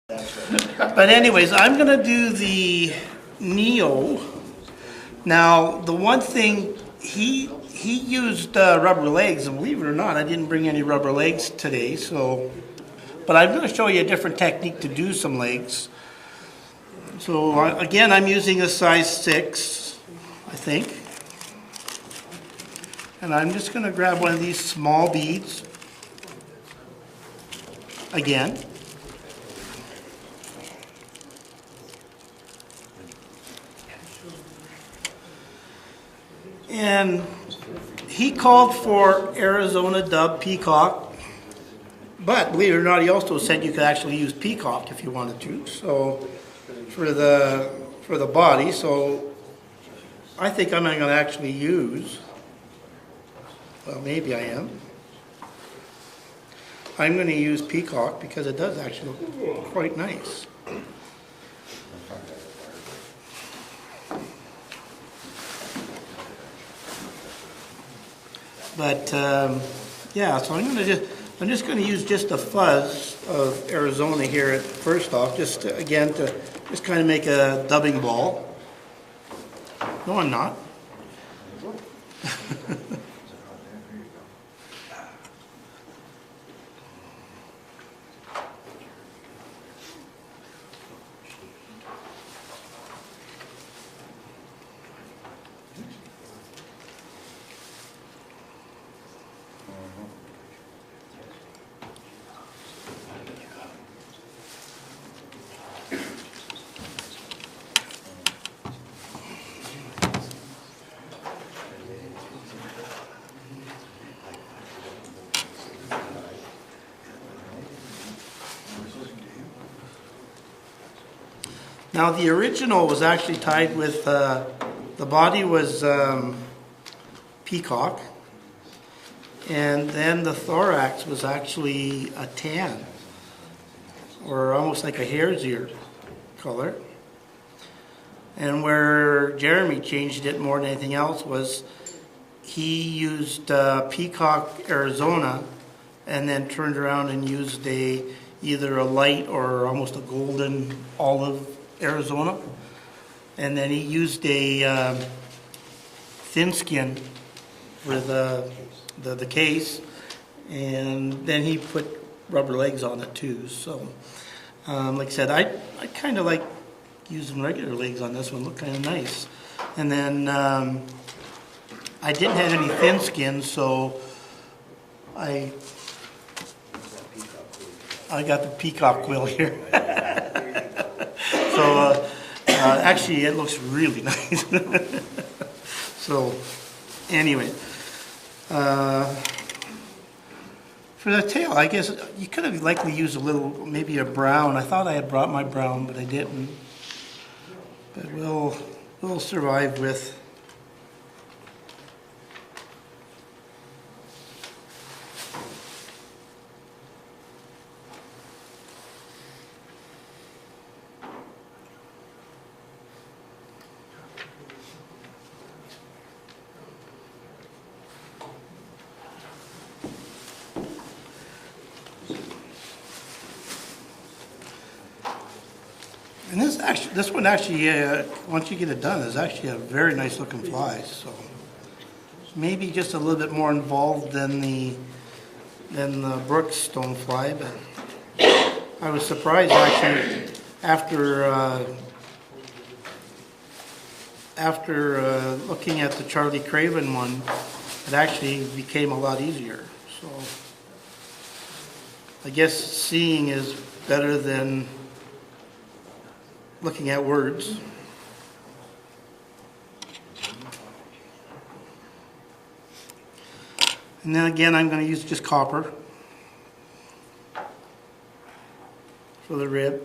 But anyways, I'm gonna do the Neo. Now, the one thing he used rubber legs, and believe it or not, I didn't bring any rubber legs today. So, but I'm gonna show you a different technique to do some legs. So again, I'm using a size 6, I think, and I'm just gonna grab one of these small beads again. And he called for Arizona dub peacock, but believe it or not, he also said you could actually use peacock if you wanted to. So for the body, so I think I'm not going to actually use. Well, maybe I am. I'm going to use peacock because it does actually look quite nice. But yeah, so I'm just going to use just a fuzz of Arizona here first off, just to, again to just kind of make a dubbing ball. No, I'm not. Now the original was actually tied with, the body was peacock, and then the thorax was actually a tan, or almost like a hare's ear color. And where Jeremy changed it more than anything else was he used peacock Arizona and then turned around and used either a light or almost a golden olive Arizona, and then he used a thin skin for the case, and then he put rubber legs on it too. So like I said, I kind of like using regular legs on this one, look kind of nice. And then I didn't have any thin skin, so I got the peacock quill here. So actually it looks really nice. So anyway, for the tail, I guess you could have likely used a little, maybe a brown. I thought I had brought my brown, but I didn't. But we'll survive with. And this one actually, once you get it done, is actually a very nice looking fly. So maybe just a little bit more involved than the Brooks stonefly, but I was surprised actually after looking at the Charlie Craven one, it actually became a lot easier. So I guess seeing is better than looking at words. And then again, I'm going to use just copper for the rib.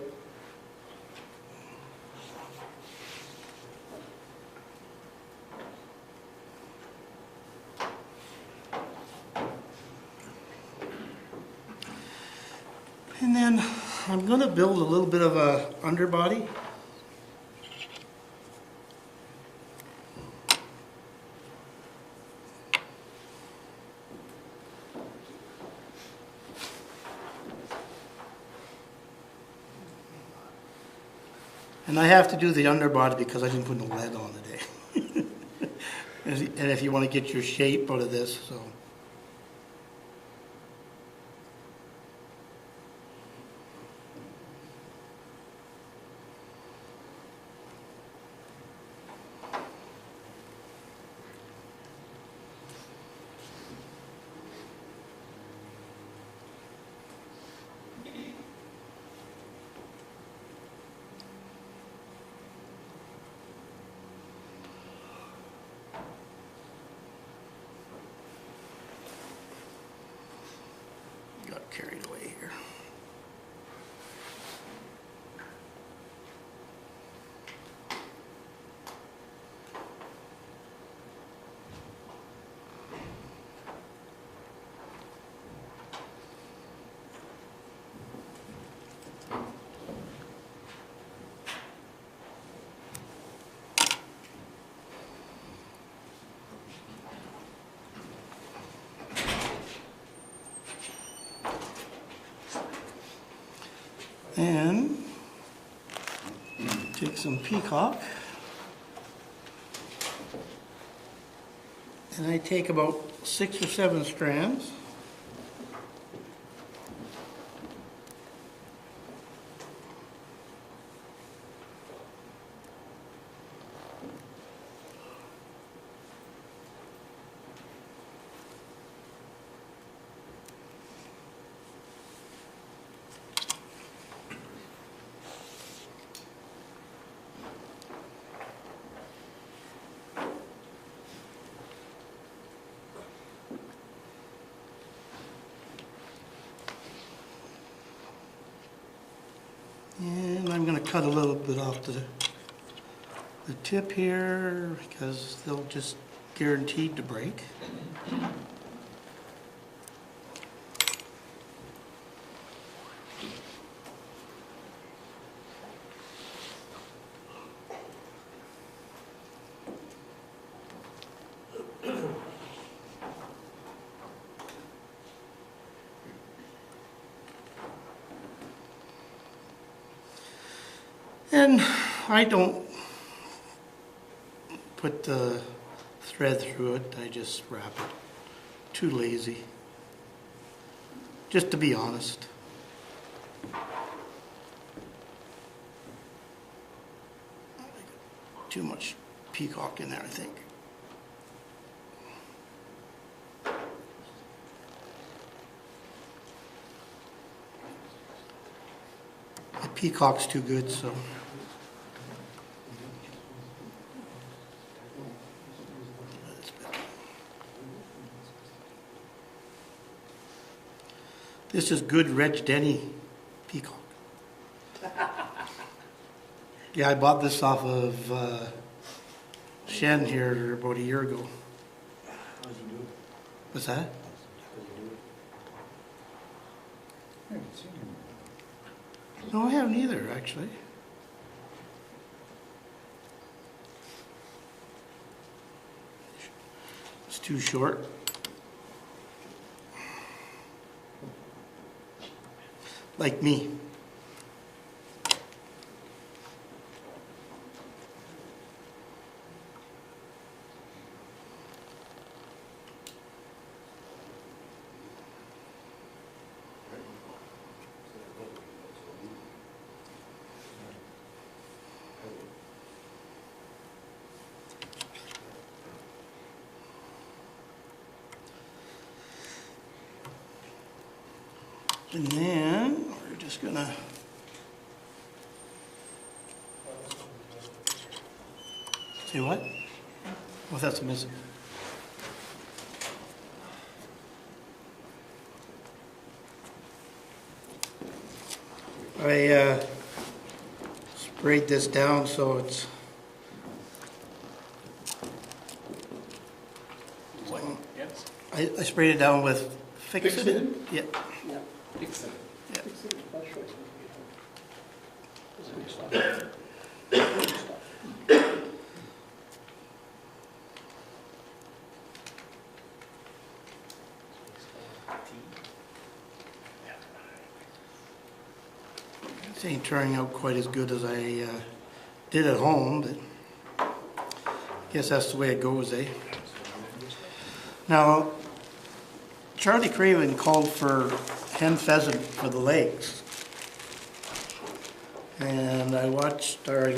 And then I'm going to build a little bit of a underbody. And I have to do the underbody because I didn't put no lead on today. And if you want to get your shape out of this, so. Got carried away here. And take some peacock, and I take about 6 or 7 strands. And I'm going to cut a little bit off the tip here because they'll just guaranteed to break. And I don't put the thread through it, I just wrap it. Too lazy. Just to be honest. Too much peacock in there, I think. The peacock's too good, so. This is good Reg Denny peacock. Yeah, I bought this off of Shen here about a year ago. How'd you do it? What's that? How'd you do it? I haven't seen him. No, I haven't either, actually. It's too short. Like me. And then we're just gonna see what? Oh, that's missing. I sprayed this down so it's Yes. I sprayed it down with Fix-It. Yeah. Yeah. Fix it. Yeah. This ain't turning out quite as good as I did at home, but guess that's the way it goes, eh? Now, Charlie Craven called for hen pheasant for the lakes. And I watched, or I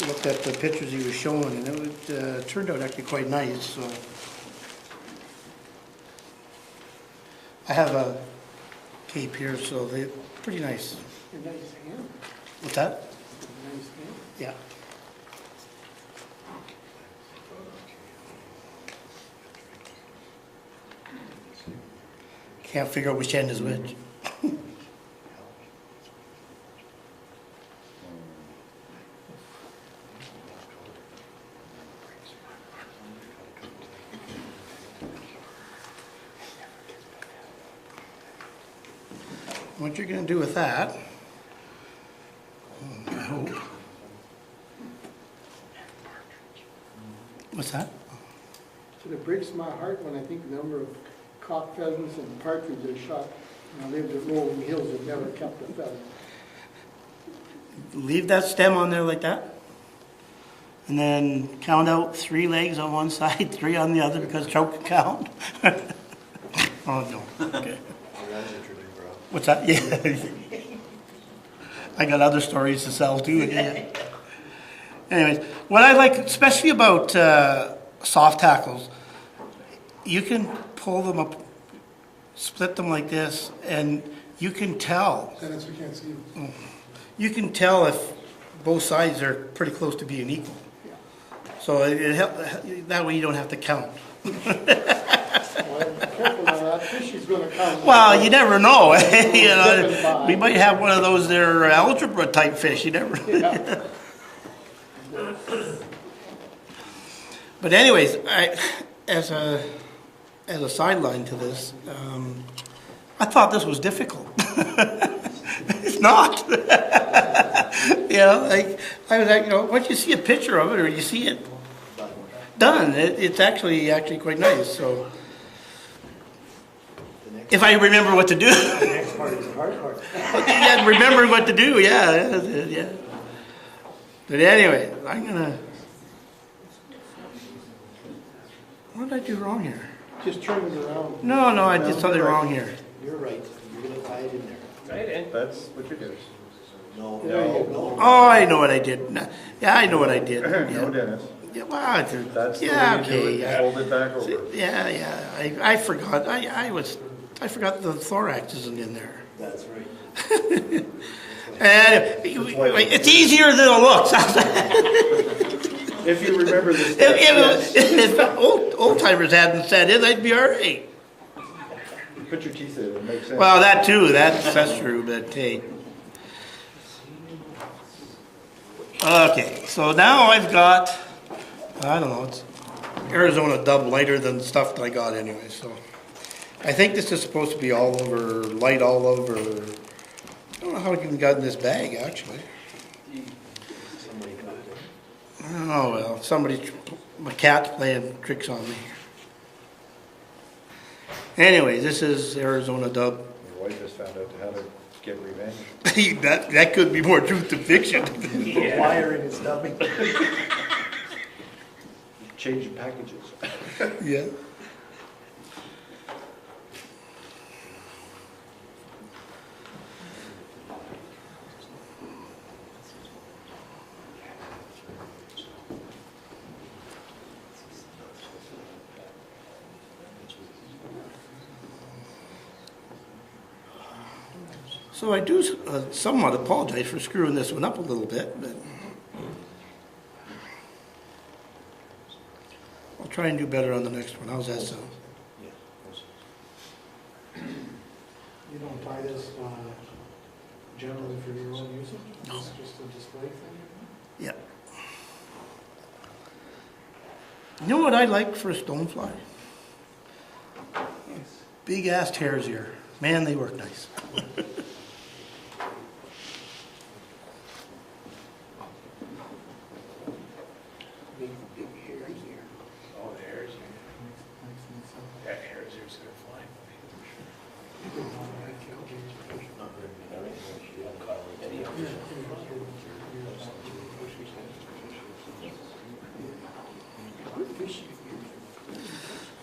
looked at the pictures he was showing, and it turned out actually quite nice, so. I have a cape here, so they're pretty nice. A nice hand, What's that? a nice hand. Yeah. Can't figure out which end is which. What you're going to do with that, I hope. What's that? So it breaks my heart when I think the number of cock pheasants and partridges shot. When I lived at Rolling Hills, it never kept a pheasant. Leave that stem on there like that. And then count out 3 legs on one side, 3 on the other, because choke can count. Oh, no. Okay. What's that? Yeah. I got other stories to sell too. Yeah. Anyways, what I like especially about soft tackles, you can pull them up, split them like this, and you can tell. Dennis, we can't see you. You can tell if both sides are pretty close to being equal. So that way you don't have to count. Well, careful now, that fish is gonna come. Well, you never know. You know, we might have one of those there algebra type fish. You never. Yeah. But anyways, as a sideline to this, I thought this was difficult. It's not. You know, like I was like, you know, once you see a picture of it or you see it done, it's actually quite nice. So. If I remember what to do. The next part is the hard part. Yeah, remembering what to do, yeah. But anyway, I'm gonna. What did I do wrong here? Just turn it around. No, I did something wrong here. You're right, you're gonna tie it in there. Right in. That's what you do. No, There you no, go. no. Oh, I know what I did. Yeah, I know what I did. No, Yeah, Dennis. yeah well, That's the yeah, way you do okay. it. Yeah. Hold it back over. Yeah. I forgot. I forgot the thorax isn't in there. That's right. It's easier than it looks. If you remember the steps, yes. If old timers hadn't said it, I'd be all right. Put your teeth in, it makes sense. Well, that too. That's true. But hey. Okay, so now I've got, I don't know, it's Arizona dub lighter than stuff that I got anyway. So I think this is supposed to be all over, light all over. I don't know how it even got in this bag actually. Oh well, my cat's playing tricks on me. Anyway, this is Arizona dub. Your wife has found out how to get revenge. that could be more truth than fiction. Put wire in his stomach. Change the packages. Yeah. So I do somewhat apologize for screwing this one up a little bit, but I'll try and do better on the next one. How's that sound? You don't buy this generally for your own usage? No. It's just a display thing? Yeah. You know what I like for a stonefly? Big ass hare's ear. Man, they work nice. Big hairs here. Oh, the hair's here. That hair's here's gonna fly.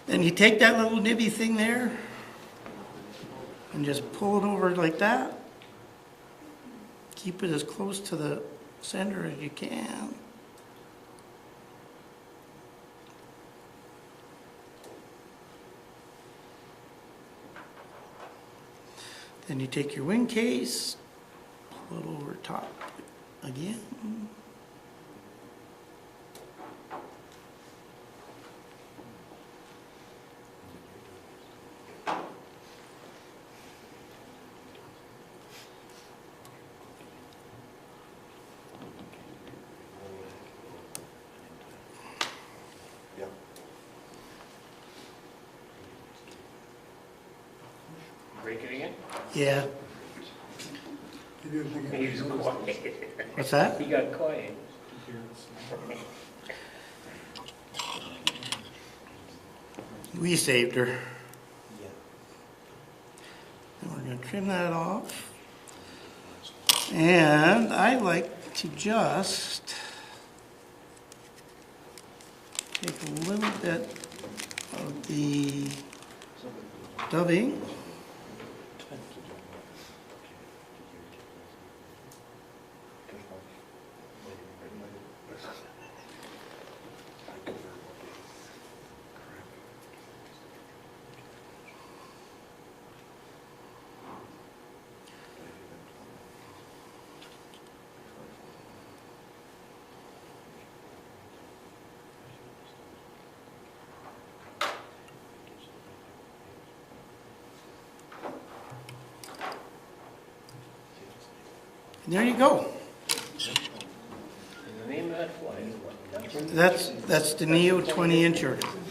And you take that little nibby thing there and just pull it over like that. Keep it as close to the center as you can. Then you take your wing case, pull it over top again. Yeah. Break it again? Yeah. He was quiet. What's that? He got quiet. We saved her. Yeah. And we're going to trim that off. And I like to just take a little bit of the dubbing. And there you go. And the name of that fly is what? That's the Neo 20 incher.